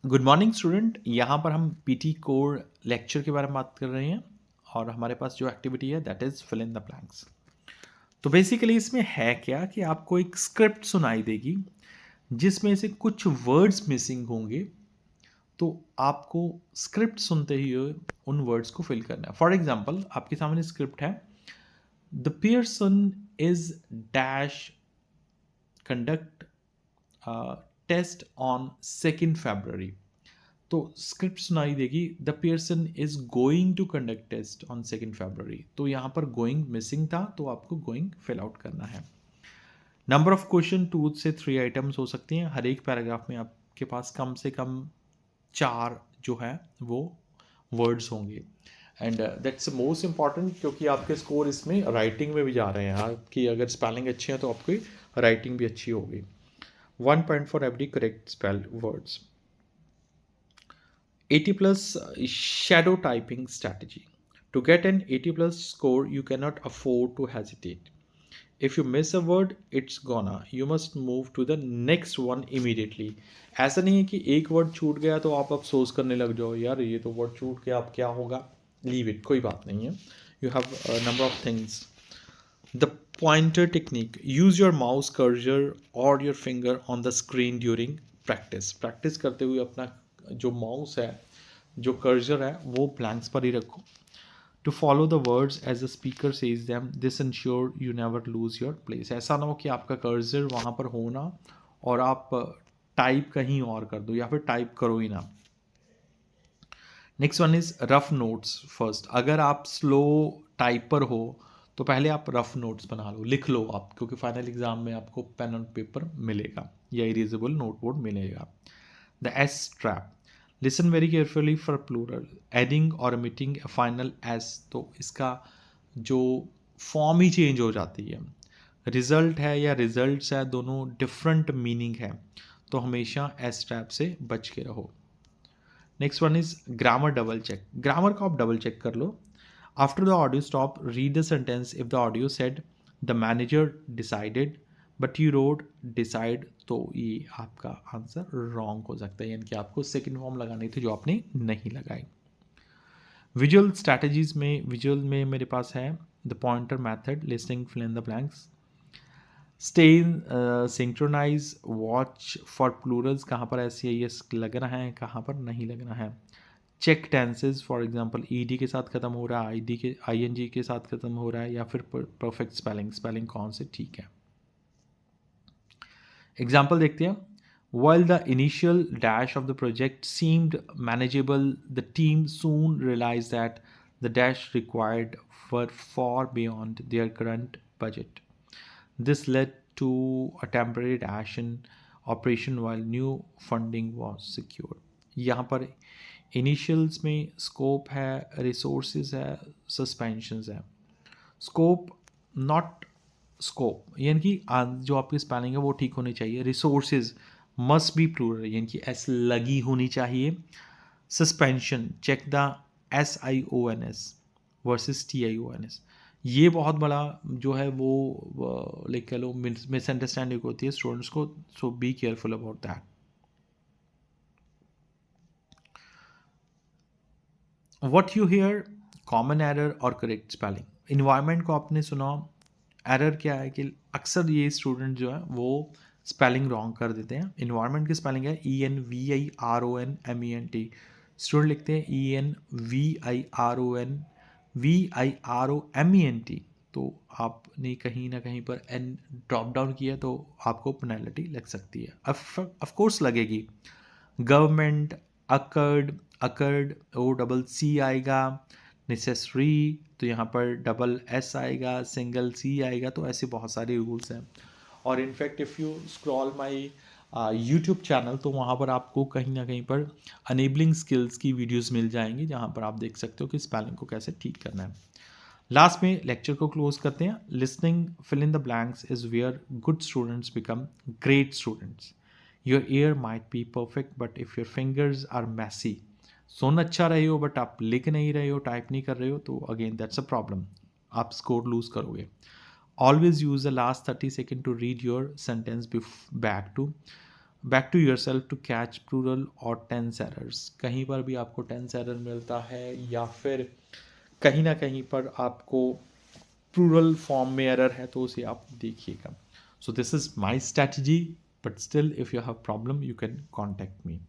Good morning student. यहाँ पर हम पीटी कोर लेक्चर के बारे में बात कर रहे हैं और हमारे पास जो एक्टिविटी है that is fill in the blanks. तो बेसिकली इसमें है क्या कि आपको एक स्क्रिप्ट सुनाई देगी जिसमें से कुछ वर्ड्स मिसिंग होंगे। तो आपको स्क्रिप्ट सुनते ही उन वर्ड्स को फिल करना है। फॉर एग्जाम्पल आपके सामने स्क्रिप्ट है, the Pearson is dash conduct test on 2 February. तो स्क्रिप्ट सुनाई देगी, the Pearson is going to conduct test on 2 February. तो यहाँ पर गोइंग मिसिंग था तो आपको गोइंग फिल आउट करना है। नंबर ऑफ क्वेश्चन 2 से 3 आइटम्स हो सकती हैं। हर एक पैराग्राफ में आपके पास कम से कम 4 जो है वो वर्ड्स होंगे। एंड दैट्स मोस्ट इंपॉर्टेंट क्योंकि आपके स्कोर इसमें राइटिंग में भी जा रहे हैं। आपकी अगर स्पेलिंग अच्छी है तो आपकी राइटिंग भी अच्छी होगी। 1 point for every correct spell words. 80 plus shadow typing strategy. To get an 80 plus score, you cannot afford to hesitate. If you miss a word, it's gonna. You must move to the next one immediately. ऐसा नहीं है कि एक word छूट गया तो आप अफसोस करने लग जाओ, यार ये तो वर्ड छूट गया अब क्या होगा। लीव इट, कोई बात नहीं है। You have number of things. The pointer technique. Use your mouse cursor or your finger on the screen during practice. Practice करते हुए अपना जो माउस है, जो कर्जर है, वो ब्लैंक्स पर ही रखो। To follow the words as the speaker says them, this ensure you never lose your place. ऐसा ना हो कि आपका कर्जर वहाँ पर हो ना और आप टाइप कहीं और कर दो या फिर टाइप करो ही ना। Next one is rough notes first. अगर आप स्लो टाइपर हो तो पहले आप रफ नोट्स बना लो, लिख लो आप, क्योंकि फाइनल एग्जाम में आपको पेन और पेपर मिलेगा या इरेजेबल नोटबोर्ड मिलेगा। The S trap. Listen very carefully for plural ending और omitting a फाइनल एस, तो इसका जो फॉर्म ही चेंज हो जाती है। रिजल्ट है या रिजल्ट्स है, दोनों डिफरेंट मीनिंग है, तो हमेशा एस ट्रैप से बच के रहो। Next one is grammar double check. Grammar को आप डबल चेक कर लो। After the audio stop, read the sentence. If the audio said the manager decided but you wrote decide, तो ये आपका आंसर रॉन्ग हो सकता है, यानी कि आपको सेकेंड फॉर्म लगानी थी जो आपने नहीं लगाई। विजुअल स्ट्रैटेजीज में, विजुअल में मेरे पास है the pointer method, listing, fill in the blanks, stay synchronize, watch for plurals, कहाँ पर ऐसी है ये लग रहा है, कहाँ पर नहीं लगना है। Check tenses, for example ED के साथ खत्म हो रहा है, आईडी के आईएनजी के साथ खत्म हो रहा है, या फिर परफेक्ट स्पेलिंग, स्पेलिंग कौन से ठीक है। एग्जाम्पल देखते हैं। While the initial dash of the project seemed manageable, the team soon realized that the dash required were far beyond their current budget. This led to a temporary dash in operation while new funding was secured. यहाँ पर initials में scope है, resources है, suspensions है। Scope not scope, यानी कि जो आपकी स्पेलिंग है वो ठीक होनी चाहिए। रिसोर्सेज मस्ट बी प्लूरल, यानी कि एस लगी होनी चाहिए। Suspension, check the SIONS versus TIONS। ये बहुत बड़ा जो है वो लाइक कह लो मिसअंडरस्टैंडिंग होती है स्टूडेंट्स को, so be careful about that. What you hear, common error और करेक्ट स्पेलिंग। इन्वायरमेंट को आपने सुना, एरर क्या है कि अक्सर ये स्टूडेंट जो है वो स्पेलिंग रॉन्ग कर देते हैं। इन्वायरमेंट की स्पेलिंग है ENVIRONMENT, स्टूडेंट लिखते हैं ENVIRONVIROMENT, तो आपने कहीं ना कहीं पर एन ड्रॉप डाउन किया तो आपको पेनल्टी लग सकती है, ऑफ कोर्स लगेगी। गवर्नमेंट, अकर्ड, अकर्ड OCC आएगा। नेसेसरी, तो यहाँ पर डबल S आएगा, सिंगल C आएगा, तो ऐसे बहुत सारे रूल्स हैं। और in fact if you scroll my YouTube channel, तो वहाँ पर आपको कहीं ना कहीं पर अनेबलिंग स्किल्स की वीडियोस मिल जाएंगी जहाँ पर आप देख सकते हो कि स्पेलिंग को कैसे ठीक करना है। लास्ट में लेक्चर को क्लोज करते हैं। Listening fill in the blanks is where good students become great students. Your ear might be perfect but if your fingers are messy. सुन अच्छा रहे हो बट आप लिख नहीं रहे हो, टाइप नहीं कर रहे हो, तो अगेन दैट्स अ प्रॉब्लम, आप स्कोर लूज करोगे। Always use the last 30 second to read your sentence back to back to your self to catch plural और टेंस एरर्स। कहीं पर भी आपको टेंस एरर मिलता है या फिर कहीं ना कहीं पर आपको प्लूरल फॉर्म में एरर है तो उसे आप देखिएगा। So this is my strategy, but still if you have problem you can contact me.